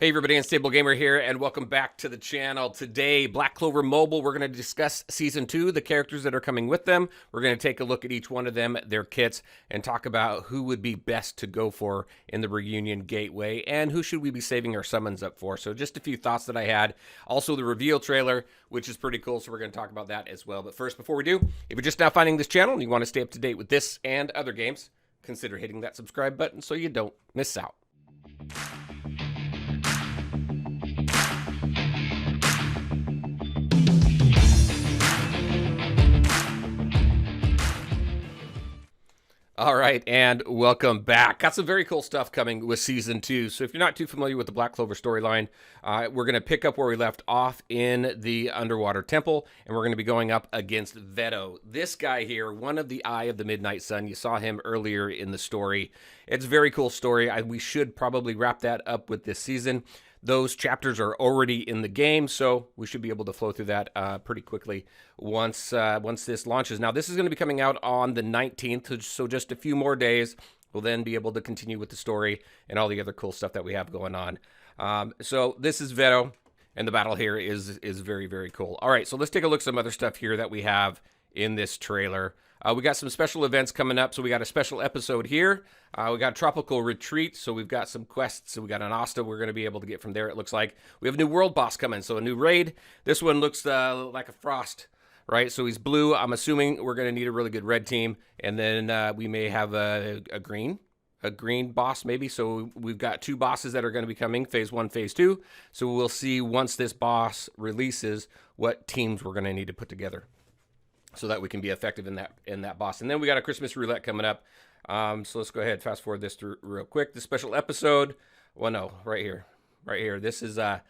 Hey everybody, Unstable Gamer here, and welcome back to the channel. Today, Black Clover Mobile, we're going to discuss Season 2, the characters that are coming with them. We're going to take a look at each one of them, their kits, and talk about who would be best to go for in the Reunion Gateway, and who should we be saving our summons up for. So just a few thoughts that I had. Also, the reveal trailer, which is pretty cool, so we're going to talk about that as well. But first, before we do, if you're just now finding this channel and you want to stay up to date with this and other games, consider hitting that subscribe button so you don't miss out. All right, and welcome back. Got some very cool stuff coming with Season 2. So if you're not too familiar with the Black Clover storyline, we're going to pick up where we left off in the underwater temple, and we're going to be going up against Veto. This guy here, one of the Eye of the Midnight Sun. You saw him earlier in the story. It's a very cool story. We should probably wrap that up with this season. Those chapters are already in the game, so we should be able to flow through that pretty quickly once this launches. Now, this is going to be coming out on the 19th, so just a few more days. We'll then be able to continue with the story and all the other cool stuff that we have going on. So this is Veto, and the battle here is very, very cool. All right, so let's take a look at some other stuff here that we have in this trailer. We got some special events coming up, so we got a special episode here. We got a tropical retreat, so we've got some quests. So we got an Asta we're going to be able to get from there, it looks like. We have a new world boss coming, so a new raid. This one looks like a frost, right? So he's blue. I'm assuming we're going to need a really good red team, and then we may have a green boss maybe. So we've got two bosses that are going to be coming, phase 1, phase 2. So we'll see once this boss releases what teams we're going to need to put together, so that we can be effective in that boss. And then we got a Christmas roulette coming up. So let's go ahead, fast forward this through real quick. The special episode, well, no, right here. This is a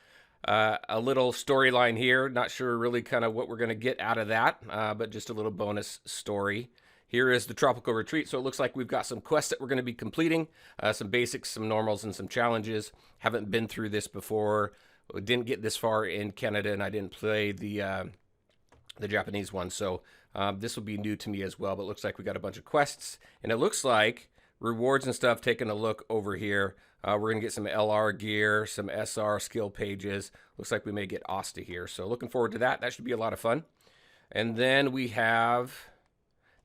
little storyline here. Not sure really kind of what we're going to get out of that, but just a little bonus story. Here is the tropical retreat. So it looks like we've got some quests that we're going to be completing, some basics, some normals, and some challenges. Haven't been through this before. Didn't get this far in Canada, and I didn't play the Japanese one, so this will be new to me as well. But it looks like we got a bunch of quests, and it looks like rewards and stuff. Taking a look over here, we're gonna get some LR gear, some SR skill pages. Looks like we may get Asta here, so looking forward to that. That should be a lot of fun. And then we have,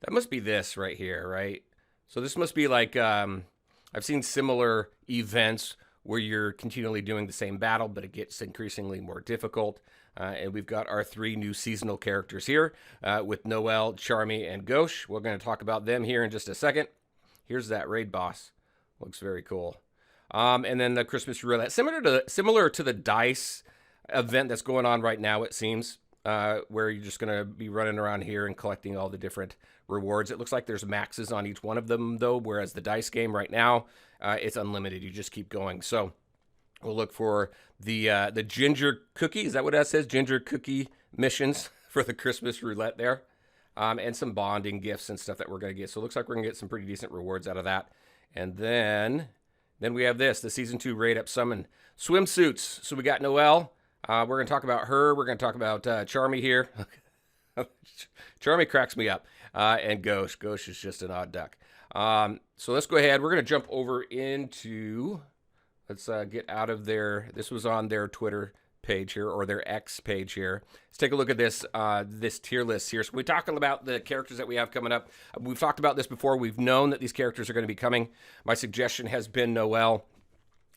that must be this right here, right? So this must be like, I've seen similar events where you're continually doing the same battle, but it gets increasingly more difficult. And we've got our 3 new seasonal characters here with Noelle, Charmy, and Gauche. We're going to talk about them here in just a second. Here's that raid boss. Looks very cool. And then the Christmas roulette, similar to the dice event that's going on right now, it seems, where you're just going to be running around here and collecting all the different rewards. It looks like there's maxes on each one of them, though, whereas the dice game right now, it's unlimited. You just keep going. So we'll look for the ginger cookie. Is that what that says? Ginger cookie missions for the Christmas roulette there. And some bonding gifts and stuff that we're going to get. So it looks like we're going to get some pretty decent rewards out of that. And then we have this, the Season 2 Raid Up Summon swimsuits. So we got Noelle. We're going to talk about her. We're going to talk about Charmy here. Charmy cracks me up. And Gauche. Gauche is just an odd duck. So let's go ahead. We're going to jump over into... Let's get out of there. This was on their Twitter page here, or their X page here. Let's take a look at this this tier list here. So we're talking about the characters that we have coming up. We've talked about this before. We've known that these characters are going to be coming. My suggestion has been Noelle.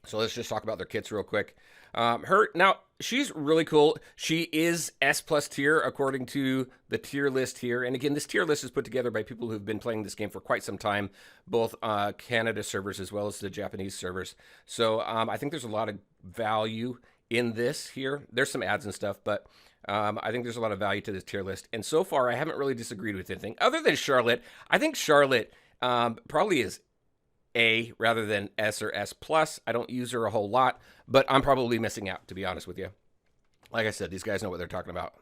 So let's just talk about their kits real quick. Now, she's really cool. She is S+ tier according to the tier list here. And again, this tier list is put together by people who've been playing this game for quite some time, both Canada servers as well as the Japanese servers. So I think there's a lot of value in this here. There's some ads and stuff, but I think there's a lot of value to this tier list. And so far, I haven't really disagreed with anything other than Charlotte. I think Charlotte probably is A rather than S or S+. I don't use her a whole lot, but I'm probably missing out, to be honest with you. Like I said, these guys know what they're talking about.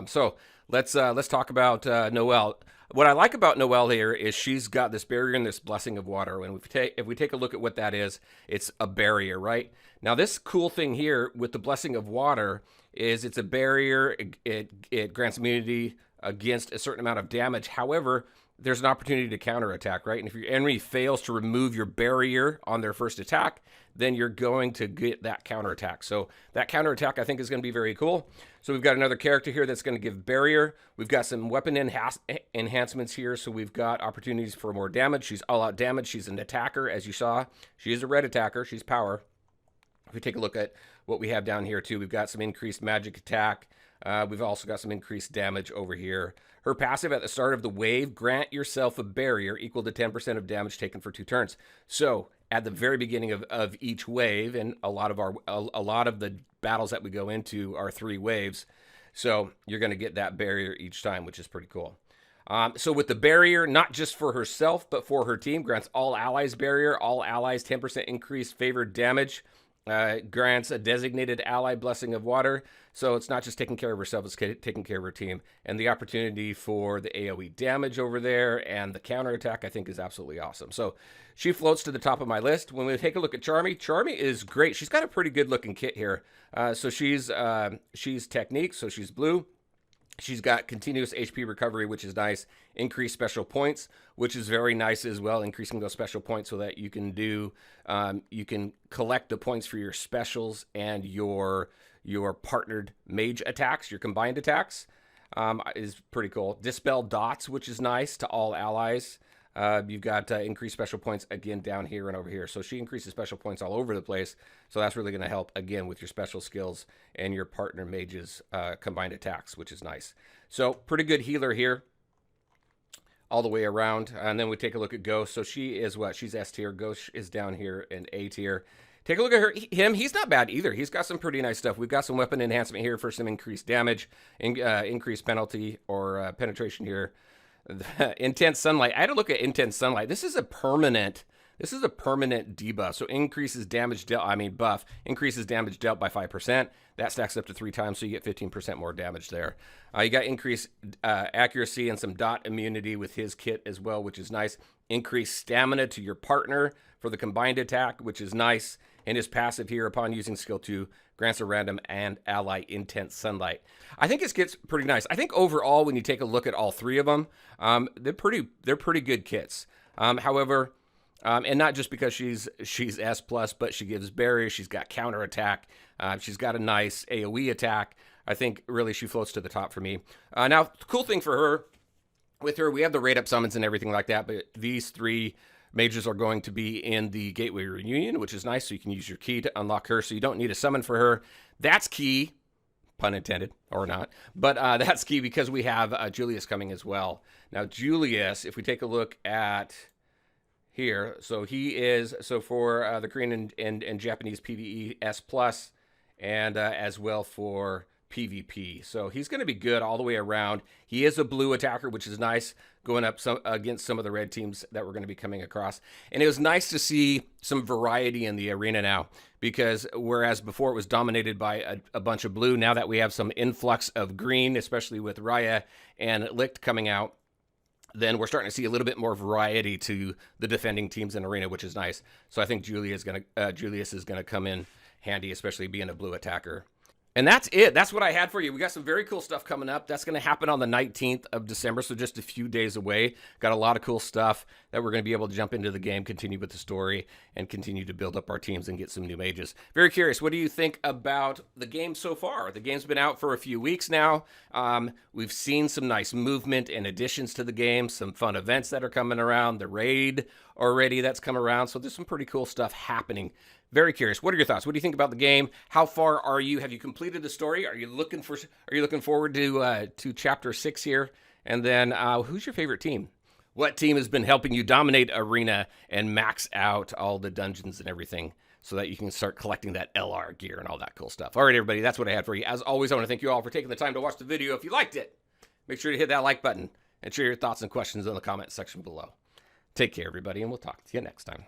So let's talk about Noelle. What I like about Noelle here is she's got this barrier and this blessing of water. And if we take a look at what that is, it's a barrier, right? Now, this cool thing here with the blessing of water is it's a barrier. It grants immunity against a certain amount of damage. However, there's an opportunity to counterattack, right? And if your enemy fails to remove your barrier on their first attack, then you're going to get that counterattack. So that counterattack I think is going to be very cool. So we've got another character here that's going to give barrier. We've got some weapon enhancements here. So we've got opportunities for more damage. She's all out damage. She's an attacker, as you saw. She is a red attacker. She's power. If we take a look at what we have down here too, we've got some increased magic attack. We've also got some increased damage over here. Her passive at the start of the wave, grant yourself a barrier equal to 10% of damage taken for 2 turns. So at the very beginning of each wave, and a lot of the battles that we go into are 3 waves. So you're going to get that barrier each time, which is pretty cool. So with the barrier, not just for herself, but for her team, grants all allies barrier, all allies 10% increased favored damage. Grants a designated ally blessing of water. So it's not just taking care of herself, it's taking care of her team. And the opportunity for the AoE damage over there and the counterattack, I think, is absolutely awesome. So she floats to the top of my list. When we take a look at Charmy, Charmy is great. She's got a pretty good looking kit here. So she's technique, so she's blue. She's got continuous HP recovery, which is nice. Increased special points, which is very nice as well. Increasing those special points so that you can do, you can collect the points for your specials and your partnered mage attacks, your combined attacks, is pretty cool. Dispel dots, which is nice to all allies. You've got increased special points again down here and over here. So she increases special points all over the place. So that's really going to help again with your special skills and your partner mages combined attacks, which is nice. So pretty good healer here all the way around. And then we take a look at Ghost. So she is what? She's S tier. Ghost is down here in A tier. Take a look at him. He's not bad either. He's got some pretty nice stuff. We've got some weapon enhancement here for some increased damage, increased penalty or penetration here. Intense sunlight. I had to look at intense sunlight. This is a permanent debuff. So increases damage dealt. Buff increases damage dealt by 5%. That stacks up to 3 times, so you get 15% more damage there. You got increased accuracy and some dot immunity with his kit as well, which is nice. Increased stamina to your partner for the combined attack, which is nice. And his passive here, upon using skill 2, grants a random and ally intense sunlight. I think this gets pretty nice. I think overall, when you take a look at all 3 of them, they're pretty good kits. However, and not just because she's S+, but she gives barrier. She's got counter attack. She's got a nice AoE attack. I think really she floats to the top for me. Now, the cool thing for her, with her, we have the raid up summons and everything like that, but these 3 mages are going to be in the Gateway Reunion, which is nice, so you can use your key to unlock her, so you don't need a summon for her. That's key, pun intended, or not, but that's key because we have Julius coming as well. Now, Julius, if we take a look at here, so he is, so for the Korean and Japanese PvE S+, and as well for PvP. So he's going to be good all the way around. He is a blue attacker, which is nice, going up against some of the red teams that we're going to be coming across. And it was nice to see some variety in the arena now, because whereas before it was dominated by a bunch of blue, now that we have some influx of green, especially with Raya and Licht coming out, then we're starting to see a little bit more variety to the defending teams in arena, which is nice. So I think Julius is going to come in handy, especially being a blue attacker. And that's it. That's what I had for you. We got some very cool stuff coming up. That's going to happen on the 19th of December, so just a few days away. Got a lot of cool stuff that we're going to be able to jump into the game, continue with the story, and continue to build up our teams and get some new mages. Very curious. What do you think about the game so far? The game's been out for a few weeks now. We've seen some nice movement and additions to the game, some fun events that are coming around, the raid already that's come around. So there's some pretty cool stuff happening. Very curious. What are your thoughts? What do you think about the game? How far are you? Have you completed the story? Are you looking forward to chapter 6 here? And then who's your favorite team? What team has been helping you dominate arena and max out all the dungeons and everything so that you can start collecting that LR gear and all that cool stuff? All right, everybody, that's what I had for you. As always, I want to thank you all for taking the time to watch the video. If you liked it, make sure to hit that like button and share your thoughts and questions in the comment section below. Take care, everybody, and we'll talk to you next time.